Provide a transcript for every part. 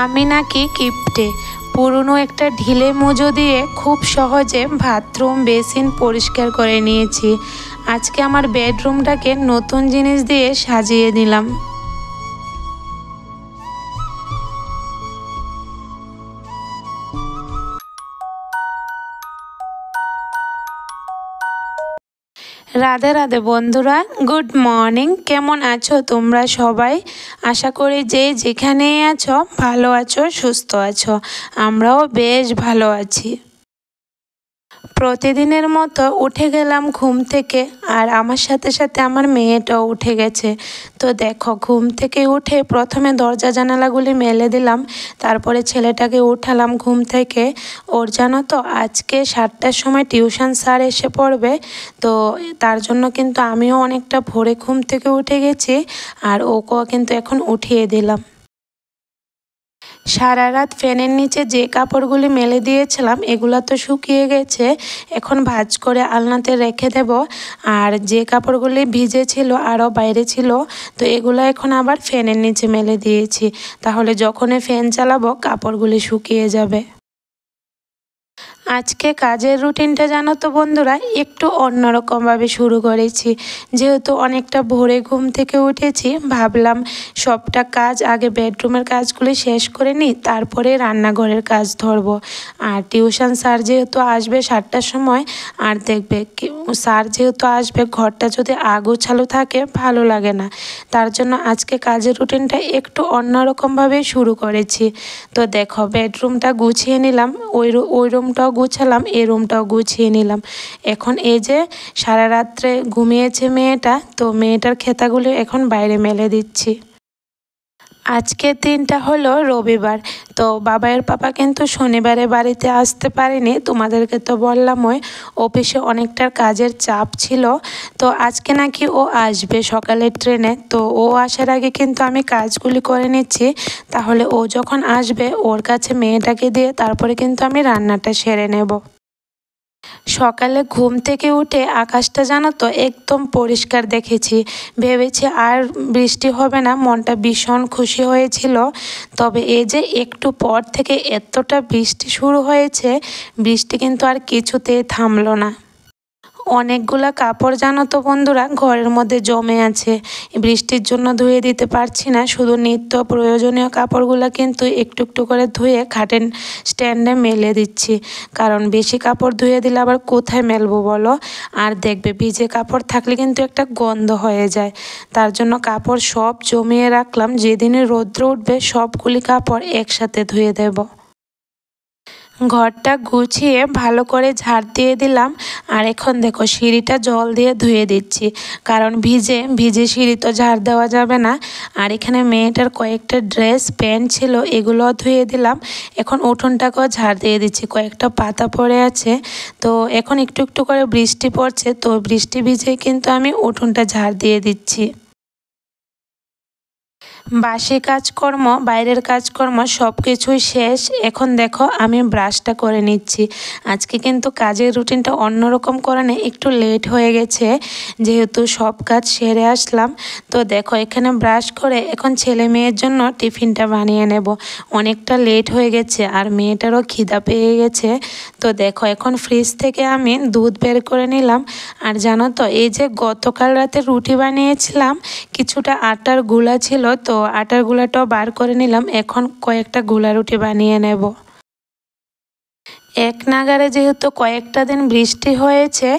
আমি নাকি কিপ্টে পুরনো একটা ঢিলে মুজো দিয়ে খুব সহজে বাথরুম বেসিন পরিষ্কার করে নিয়েছি। আজকে আমার বেডরুমটাকে নতুন জিনিস দিয়ে সাজিয়ে নিলাম। রাধে রাধে বন্ধুরা, গুড মর্নিং। কেমন আছো তোমরা সবাই? আশা করি যে যেখানেই আছো ভালো আছো, সুস্থ আছো। আমরাও বেশ ভালো আছি। প্রতিদিনের মতো উঠে গেলাম ঘুম থেকে, আর আমার সাথে সাথে আমার মেয়েটাও উঠে গেছে। তো দেখো, ঘুম থেকে উঠে প্রথমে দরজা জানালাগুলি মেলে দিলাম, তারপরে ছেলেটাকে উঠালাম ঘুম থেকে। ওর জানো তো আজকে 7টার সময় টিউশন স্যার এসে পড়বে, তো তার জন্য কিন্তু আমিও অনেকটা ভোরে ঘুম থেকে উঠে গেছি, আর ওকেও কিন্তু এখন উঠিয়ে দিলাম। সারা রাত ফ্যানের নিচে যে কাপড়গুলি মেলে দিয়েছিলাম এগুলো তো শুকিয়ে গেছে, এখন ভাঁজ করে আলনাতে রেখে দেব। আর যে কাপড়গুলি ভিজে ছিল আরও বাইরে ছিল, তো এগুলো এখন আবার ফ্যানের নিচে মেলে দিয়েছি, তাহলে যখনই ফ্যান চালাবো কাপড়গুলি শুকিয়ে যাবে। আজকে কাজের রুটিনটা জানো তো বন্ধুরা, একটু অন্যরকমভাবে শুরু করেছি। যেহেতু অনেকটা ভোরে ঘুম থেকে উঠেছি, ভাবলাম সবটা কাজ আগে বেডরুমের কাজগুলি শেষ করে নিই, তারপরে রান্নাঘরের কাজ ধরবো। আর টিউশন স্যার যেহেতু আসবে 7টার সময়, আর দেখবে স্যার যেহেতু আসবে ঘরটা যদি আগোছালো থাকে ভালো লাগে না, তার জন্য আজকে কাজের রুটিনটা একটু অন্যরকমভাবে শুরু করেছি। তো দেখো, বেডরুমটা গুছিয়ে নিলাম, ওই রুমটাও গুছালাম, এই রুমটাও গুছিয়ে নিলাম। এখন এই যে সারা রাত্রে ঘুমিয়েছে মেয়েটা, তো মেয়েটার খেতাগুলো এখন বাইরে মেলে দিচ্ছি। আজকের দিনটা হলো রবিবার, তো বাবাইয়ের পাপা কিন্তু শনিবারে বাড়িতে আসতে পারেনি। তোমাদেরকে তো বললামই অফিসে অনেকটার কাজের চাপ ছিল, তো আজকে নাকি ও আসবে সকালের ট্রেনে। তো ও আসার আগে কিন্তু আমি কাজগুলি করে নিচ্ছি, তাহলে ও যখন আসবে ওর কাছে মেয়েটাকে দিয়ে তারপরে কিন্তু আমি রান্নাটা সেরে নেব। সকালে ঘুম থেকে উঠে আকাশটা জানো তো একদম পরিষ্কার দেখেছি, ভেবেছি আর বৃষ্টি হবে না, মনটা ভীষণ খুশি হয়েছিল। তবে এই যে একটু পর থেকে এতটা বৃষ্টি শুরু হয়েছে, বৃষ্টি কিন্তু আর কিছুতেই থামলো না। অনেকগুলা কাপড় জানো তো বন্ধুরা ঘরের মধ্যে জমে আছে, বৃষ্টির জন্য ধুয়ে দিতে পারছি না। শুধু নিত্য প্রয়োজনীয় কাপড়গুলো কিন্তু একটু একটু করে ধুয়ে খাটের স্ট্যান্ডে মেলে দিচ্ছি, কারণ বেশি কাপড় ধুয়ে দিলে আবার কোথায় মেলবো বলো। আর দেখবে ভিজে কাপড় থাকলে কিন্তু একটা গন্ধ হয়ে যায়, তার জন্য কাপড় সব জমিয়ে রাখলাম, যেদিনে রৌদ্র উঠবে সবগুলি কাপড় একসাথে ধুয়ে দেব। ঘরটা গুছিয়ে ভালো করে ঝাড় দিয়ে দিলাম, আর এখন দেখো সিঁড়িটা জল দিয়ে ধুয়ে দিচ্ছি, কারণ ভিজে ভিজে সিঁড়ি তো ঝাড় দেওয়া যাবে না। আর এখানে মেয়েটার কয়েকটা ড্রেস প্যান্ট ছিল, এগুলো ধুয়ে দিলাম। এখন উঠোনটাকেও ঝাড় দিয়ে দিচ্ছি, কয়েকটা পাতা পড়ে আছে। তো এখন একটু একটু করে বৃষ্টি পড়ছে, তো বৃষ্টি ভিজে কিন্তু আমি উঠোনটা ঝাড় দিয়ে দিচ্ছি। বাসি কাজকর্ম, বাইরের কাজকর্ম সব কিছুই শেষ। এখন দেখো আমি ব্রাশটা করে নিচ্ছি। আজকে কিন্তু কাজের রুটিনটা অন্যরকম করানে একটু লেট হয়ে গেছে, যেহেতু সব কাজ সেরে আসলাম। তো দেখো এখানে ব্রাশ করে এখন ছেলে মেয়ের জন্য টিফিনটা বানিয়ে নেব। অনেকটা লেট হয়ে গেছে আর মেয়েটারও খিদা পেয়ে গেছে। তো দেখো এখন ফ্রিজ থেকে আমি দুধ বের করে নিলাম। আর জানো তো এই যে গতকাল রাতে রুটি বানিয়েছিলাম, কিছুটা আটার গুলা ছিল, তো আটার গুলাটাও বার করে নিলাম। এখন কয়েকটা গুলা রুটি বানিয়ে নেব। এক নাগারে যেহেতু কয়েকটা দিন বৃষ্টি হয়েছে,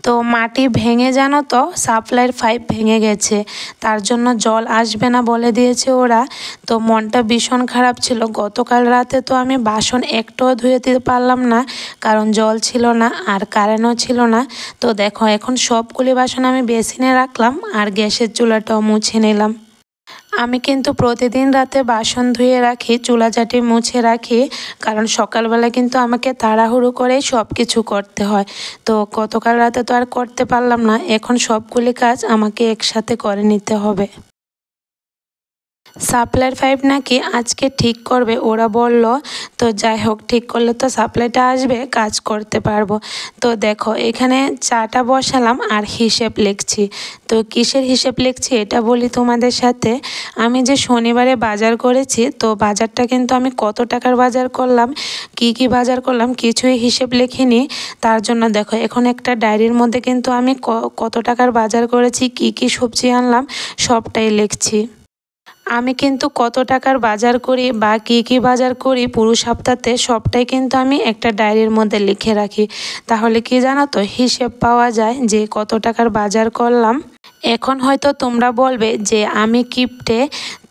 তো মাটি ভেঙে জানো তো সাপ্লাইয়ের পাইপ ভেঙে গেছে, তার জন্য জল আসবে না বলে দিয়েছে ওরা। তো মনটা ভীষণ খারাপ ছিল। গতকাল রাতে তো আমি বাসন একটাও ধুয়ে দিতে পারলাম না, কারণ জল ছিল না আর কারেন্টও ছিল না। তো দেখো এখন সবগুলি বাসন আমি বেসিনে রাখলাম, আর গ্যাসের চুলাটাও মুছে নিলাম। আমি কিন্তু প্রতিদিন রাতে বাসন ধুয়ে রাখি, চুলাচাটি মুছে রাখি, কারণ সকালবেলা কিন্তু আমাকে তাড়াহুড়ো করে সব কিছু করতে হয়। তো গতকাল রাতে তো আর করতে পারলাম না, এখন সবগুলি কাজ আমাকে একসাথে করে নিতে হবে। সাপ্লাইয়ের পাইপ নাকি আজকে ঠিক করবে ওরা বলল। তো যাই হোক, ঠিক করলে তো সাপ্লাইটা আসবে, কাজ করতে পারবো। তো দেখো এখানে চাটা বসালাম আর হিসেব লিখছি। তো কিসের হিসেব লিখছি এটা বলি তোমাদের সাথে। আমি যে শনিবারে বাজার করেছি, তো বাজারটা কিন্তু আমি কত টাকার বাজার করলাম, কি বাজার করলাম কিছুই হিসেব লিখিনি। তার জন্য দেখো এখন একটা ডায়েরির মধ্যে কিন্তু আমি কত টাকার বাজার করেছি, কি সবজি আনলাম সবটাই লিখছি। আমি কিন্তু কত টাকার বাজার করি বা কি বাজার করি পুরো সপ্তাহে সবটাই কিন্তু আমি একটা ডায়েরির মধ্যে লিখে রাখি। তাহলে কি জানো তো, হিসেব পাওয়া যায় যে কত টাকার বাজার করলাম। এখন হয়তো তোমরা বলবে যে আমি কিপটে,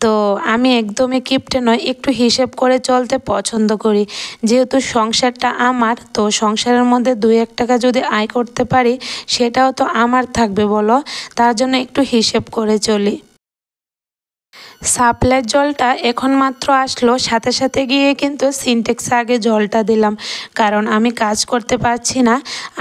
তো আমি একদমই কিপটে নয়, একটু হিসেব করে চলতে পছন্দ করি। যেহেতু সংসারটা আমার, তো সংসারের মধ্যে 2-1 টাকা যদি আয় করতে পারি সেটাও তো আমার থাকবে বলো। তার জন্য একটু হিসেব করে চলি। সাপ্লাইয়ের জলটা এখন মাত্র আসলো, সাথে সাথে গিয়ে কিন্তু সিনটেক্সে আগে জলটা দিলাম, কারণ আমি কাজ করতে পারছি না।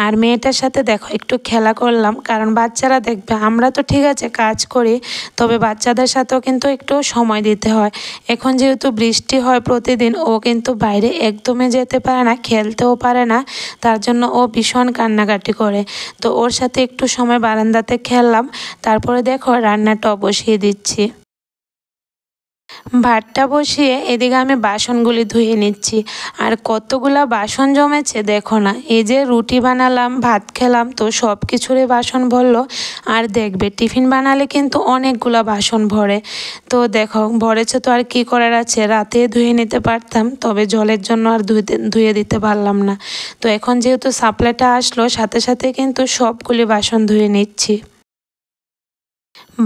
আর মেয়েটার সাথে দেখো একটু খেলা করলাম, কারণ বাচ্চারা দেখবে আমরা তো ঠিক আছে কাজ করি, তবে বাচ্চাদের সাথেও কিন্তু একটু সময় দিতে হয়। এখন যেহেতু বৃষ্টি হয় প্রতিদিন, ও কিন্তু বাইরে একদমই যেতে পারে না, খেলতেও পারে না, তার জন্য ও ভীষণ কান্নাকাটি করে। তো ওর সাথে একটু সময় বারান্দাতে খেললাম, তারপরে দেখো রান্নাটা বসিয়ে দিচ্ছি। ভাতটা বসিয়ে এদিকে আমি বাসনগুলি ধুয়ে নিচ্ছি। আর কতগুলা বাসন জমেছে দেখো না, এই যে রুটি বানালাম, ভাত খেলাম, তো সব কিছুরই বাসন ভরলো। আর দেখবে টিফিন বানালে কিন্তু অনেকগুলা বাসন ভরে। তো দেখো ভরেছে, তো আর কি করার আছে, রাতে ধুয়ে নিতে পারতাম, তবে জলের জন্য আর ধুয়ে দিতে পারলাম না। তো এখন যেহেতু সাপ্লাইটা আসলো, সাথে সাথে কিন্তু সবগুলি বাসন ধুয়ে নিচ্ছি।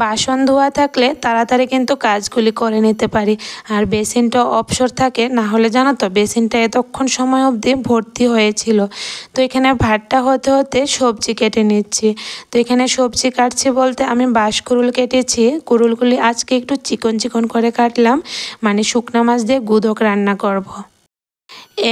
বাসন ধোয়া থাকলে তাড়াতাড়ি কিন্তু কাজগুলি করে নিতে পারি। আর বেসিনটা অবসর থাকে, না হলে জানো তো বেসিনটা এতক্ষণ সময় অবধি ভর্তি হয়েছিল। তো এখানে ভাতটা হতে হতে সবজি কেটে নিচ্ছি। তো এখানে সবজি কাটছি বলতে আমি বাঁশকুড়ুল কেটেছি, কুড়ুলগুলি আজকে একটু চিকন চিকন করে কাটলাম, মানে শুকনা মাছ দিয়ে গুদক রান্না করব।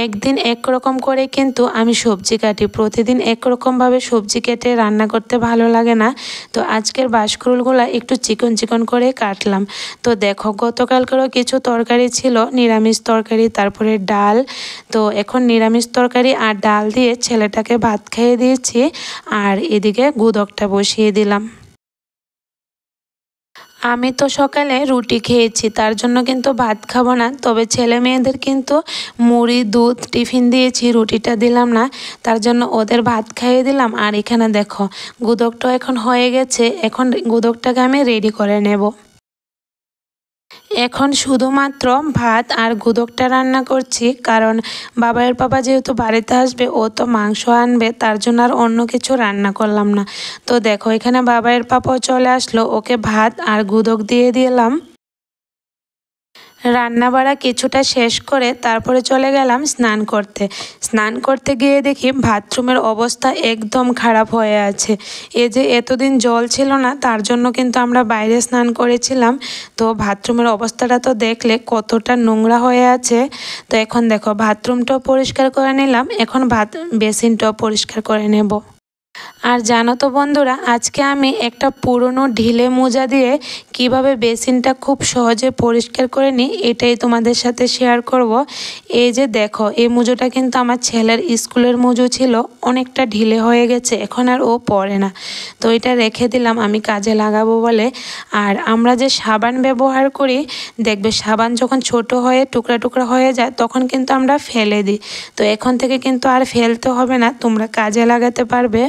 একদিন একরকম করে কিন্তু আমি সবজি কাটি, প্রতিদিন একরকমভাবে সবজি কেটে রান্না করতে ভালো লাগে না। তো আজকের বাঁশকুড়ুলগুলো একটু চিকন চিকন করে কাটলাম। তো দেখো গতকালকেরও কিছু তরকারি ছিল, নিরামিষ তরকারি, তারপরে ডাল। তো এখন নিরামিষ তরকারি আর ডাল দিয়ে ছেলেটাকে ভাত খাইয়ে দিয়েছি, আর এদিকে গুদকটা বসিয়ে দিলাম। আমি তো সকালে রুটি খেয়েছি, তার জন্য কিন্তু ভাত খাবো না, তবে ছেলে মেয়েদের কিন্তু মুড়ি দুধ টিফিন দিয়েছি, রুটিটা দিলাম না, তার জন্য ওদের ভাত খাইয়ে দিলাম। আর এখানে দেখো গুদকটা এখন হয়ে গেছে, এখন গুদকটাকে আমি রেডি করে নেব। এখন শুধুমাত্র ভাত আর গুদকটা রান্না করছি, কারণ বাবাইয়ের পাপা যেহেতু বাড়িতে আসবে, ও তো মাংস আনবে, তার জন্য আর অন্য কিছু রান্না করলাম না। তো দেখো এখানে বাবাইয়ের পাপাও চলে আসলো, ওকে ভাত আর গুদক দিয়ে দিলাম। রান্না বাড়া কিছুটা শেষ করে তারপরে চলে গেলাম স্নান করতে। স্নান করতে গিয়ে দেখি বাথরুমের অবস্থা একদম খারাপ হয়ে আছে। এই যে এতদিন জল ছিল না, তার জন্য কিন্তু আমরা বাইরে স্নান করেছিলাম। তো বাথরুমের অবস্থাটা তো দেখলে কতটা নোংরা হয়ে আছে। তো এখন দেখো বাথরুমটাও পরিষ্কার করে নিলাম, এখন বেসিনটাও পরিষ্কার করে নেব। আর জানো তো বন্ধুরা, আজকে আমি একটা পুরনো ঢিলে মোজা দিয়ে কিভাবে বেসিনটা খুব সহজে পরিষ্কার করে নিই এটাই তোমাদের সাথে শেয়ার করব। এই যে দেখো, এই মোজোটা কিন্তু আমার ছেলের স্কুলের মোজো ছিল, অনেকটা ঢিলে হয়ে গেছে, এখন আর ও পরে না। তো এটা রেখে দিলাম আমি কাজে লাগাবো বলে। আর আমরা যে সাবান ব্যবহার করি, দেখবে সাবান যখন ছোট হয়ে টুকরা টুকরা হয়ে যায় তখন কিন্তু আমরা ফেলে দিই। তো এখন থেকে কিন্তু আর ফেলতে হবে না, তোমরা কাজে লাগাতে পারবে।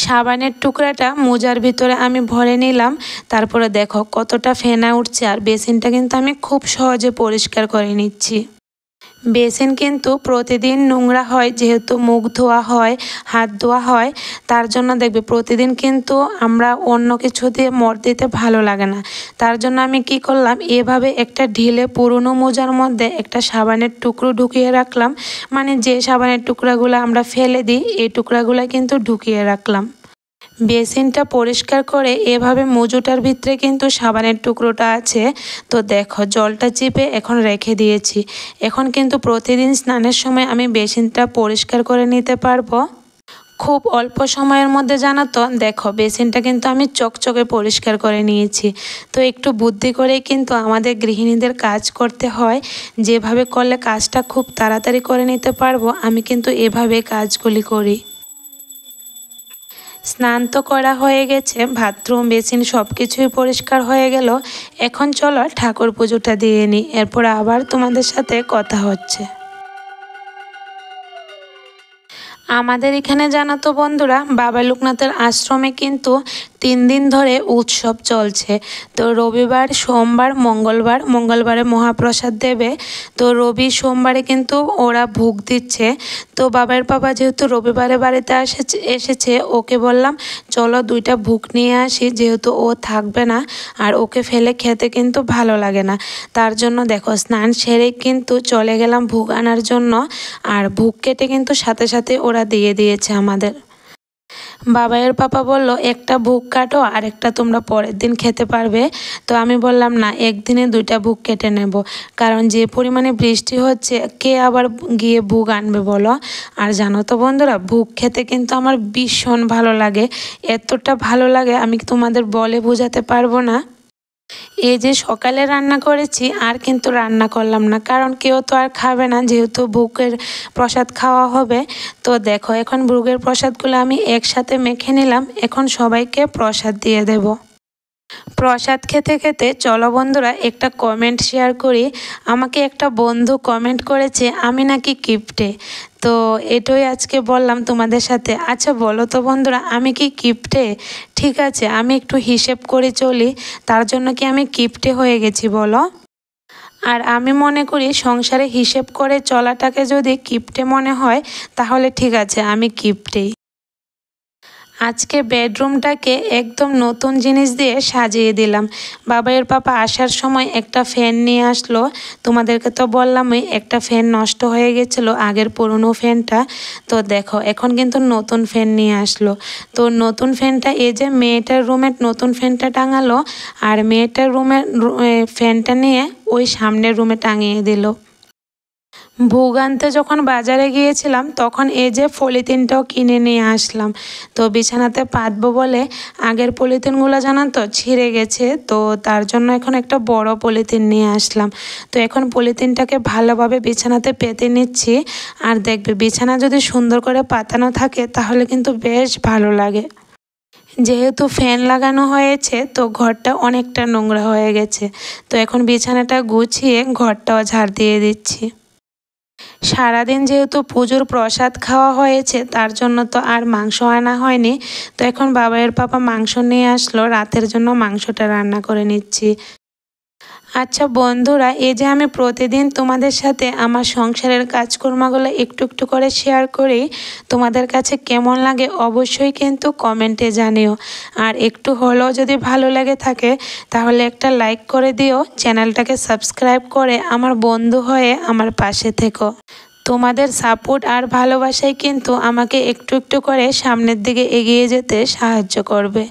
সাবানের টুকরাটা মোজার ভিতরে আমি ভরে নিলাম, তারপরে দেখো কতটা ফেনা উঠছে, আর বেসিনটা কিন্তু আমি খুব সহজে পরিষ্কার করে নিচ্ছি। বেসিন কিন্তু প্রতিদিন নোংরা হয়, যেহেতু মুখ ধোয়া হয়, হাত ধোয়া হয়, তার জন্য দেখবে প্রতিদিন কিন্তু আমরা অন্য কিছু দিয়ে মর দিতে ভালো লাগে না। তার জন্য আমি কি করলাম, এভাবে একটা ঢিলে পুরনো মোজার মধ্যে একটা সাবানের টুকরো ঢুকিয়ে রাখলাম, মানে যে সাবানের টুকরাগুলো আমরা ফেলে দিই এই টুকরাগুলো কিন্তু ঢুকিয়ে রাখলাম। বেসিনটা পরিষ্কার করে এভাবে মোজোটার ভিতরে কিন্তু সাবানের টুকরোটা আছে। তো দেখো জলটা চিপে এখন রেখে দিয়েছি। এখন কিন্তু প্রতিদিন স্নানের সময় আমি বেসিনটা পরিষ্কার করে নিতে পারবো। খুব অল্প সময়ের মধ্যে জানো তো দেখো বেসিনটা কিন্তু আমি চকচকে পরিষ্কার করে নিয়েছি। তো একটু বুদ্ধি করেই কিন্তু আমাদের গৃহিণীদের কাজ করতে হয়, যেভাবে করলে কাজটা খুব তাড়াতাড়ি করে নিতে পারবো আমি কিন্তু এভাবে কাজগুলি করি। স্নান তো করা হয়ে গেছে, বাথরুম বেসিন সব কিছুই পরিষ্কার হয়ে গেল। এখন চলো ঠাকুর পুজোটা দিয়ে নিই, এরপর আবার তোমাদের সাথে কথা হচ্ছে। আমাদের এখানে জানো তো বন্ধুরা বাবা লোকনাথের আশ্রমে কিন্তু 3 দিন ধরে উৎসব চলছে। তো রবিবার সোমবার মঙ্গলবারে মহাপ্রসাদ দেবে। তো রবি সোমবারে কিন্তু ওরা ভোগ দিচ্ছে। তো বাবার বাবা যেহেতু রবিবারে বাড়িতে এসেছে ওকে বললাম চলো 2টা ভোগ নিয়ে আসি, যেহেতু ও থাকবে না আর ওকে ফেলে খেতে কিন্তু ভালো লাগে না। তার জন্য দেখো স্নান সেরে কিন্তু চলে গেলাম ভোগ আনার জন্য। আর ভোগ কেটে কিন্তু সাথে সাথে ওরা দিয়ে দিয়েছে আমাদের। বাবাইয়ের পাপা বলল একটা ভোগ কাটো আর একটা তোমরা পরের দিন খেতে পারবে। তো আমি বললাম না, একদিনে 2টা ভোগ কেটে নেব, কারণ যে পরিমাণে বৃষ্টি হচ্ছে কে আবার গিয়ে ভোগ আনবে বলো। আর জানো তো বন্ধুরা ভোগ খেতে কিন্তু আমার ভীষণ ভালো লাগে, এতটা ভালো লাগে আমি তোমাদের বলে বোঝাতে পারবো না। এই যে সকালে রান্না করেছি আর কিন্তু রান্না করলাম না, কারণ কেউ তো আর খাবে না, যেহেতু ভোগের প্রসাদ খাওয়া হবে। তো দেখো এখন ভোগের প্রসাদগুলো আমি একসাথে মেখে নিলাম, এখন সবাইকে প্রসাদ দিয়ে দেব। প্রসাদ খেতে খেতে চলো বন্ধুরা একটা কমেন্ট শেয়ার করি। আমাকে একটা বন্ধু কমেন্ট করেছে আমি নাকি কিপ্টে। তো এটাই আজকে বললাম তোমাদের সাথে। আচ্ছা বলো তো বন্ধুরা আমি কি কিপ্টে? ঠিক আছে, আমি একটু হিসেব করে চলি, তার জন্য কি আমি কিপ্টে হয়ে গেছি বলো? আর আমি মনে করি সংসারে হিসেব করে চলাটাকে যদি কিপ্টে মনে হয় তাহলে ঠিক আছে, আমি কিপ্টেই। আজকে বেডরুমটাকে একদম নতুন জিনিস দিয়ে সাজিয়ে দিলাম। বাবাইয়ের পাপা আসার সময় একটা ফ্যান নিয়ে আসলো। তোমাদেরকে তো বললামই একটা ফ্যান নষ্ট হয়ে গেছিলো, আগের পুরনো ফ্যানটা। তো দেখো এখন কিন্তু নতুন ফ্যান নিয়ে আসলো। তো নতুন ফ্যানটা এই যে মেয়েটার রুমের নতুন ফ্যানটা টাঙালো, আর মেয়েটার রুমের ফ্যানটা নিয়ে ওই সামনের রুমে টাঙিয়ে দিল। ভোগ আনতে যখন বাজারে গিয়েছিলাম তখন এই যে পলিথিনটাও কিনে নিয়ে আসলাম। তো বিছানাতে পাতবো বলে আগের পলিথিনগুলো জানান তো ছিঁড়ে গেছে, তো তার জন্য এখন একটা বড় পলিথিন নিয়ে আসলাম। তো এখন পলিথিনটাকে ভালোভাবে বিছানাতে পেতে নিচ্ছি। আর দেখবে বিছানা যদি সুন্দর করে পাতানো থাকে তাহলে কিন্তু বেশ ভালো লাগে। যেহেতু ফ্যান লাগানো হয়েছে তো ঘরটা অনেকটা নোংরা হয়ে গেছে। তো এখন বিছানাটা গুছিয়ে ঘরটাও ঝাড় দিয়ে দিচ্ছি। সারাদিন যেহেতু পুজোর প্রসাদ খাওয়া হয়েছে তার জন্য তো আর মাংস আনা হয়নি। তো এখন বাবাইয়ের পাপা মাংস নিয়ে আসলো, রাতের জন্য মাংসটা রান্না করে নিচ্ছি। আচ্ছা বন্ধুরা এই যে আমি প্রতিদিন তোমাদের সাথে আমার সংসারের কাজকর্মগুলো একটু একটু করে শেয়ার করি, তোমাদের কাছে কেমন লাগে অবশ্যই কিন্তু কমেন্টে জানিও। আর একটু হলেও যদি ভালো লাগে থাকে তাহলে একটা লাইক করে দিও, চ্যানেলটাকে সাবস্ক্রাইব করে আমার বন্ধু হয়ে আমার পাশে থেকো। তোমাদের সাপোর্ট আর ভালোবাসাই কিন্তু আমাকে একটু একটু করে সামনের দিকে এগিয়ে যেতে সাহায্য করবে।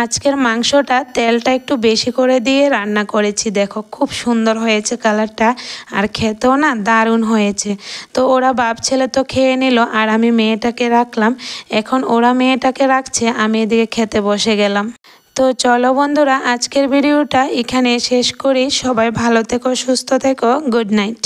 আজকের মাংসটা তেলটা একটু বেশি করে দিয়ে রান্না করেছি, দেখো খুব সুন্দর হয়েছে কালারটা, আর খেতেও না দারুণ হয়েছে। তো ওরা বাপ ছেলে তো খেয়ে নিল আর আমি মেয়েটাকে রাখলাম। এখন ওরা মেয়েটাকে রাখছে, আমি এদিকে খেতে বসে গেলাম। তো চলো বন্ধুরা আজকের ভিডিওটা এখানে শেষ করি। সবাই ভালো থেকো, সুস্থ থেকো, গুড নাইট।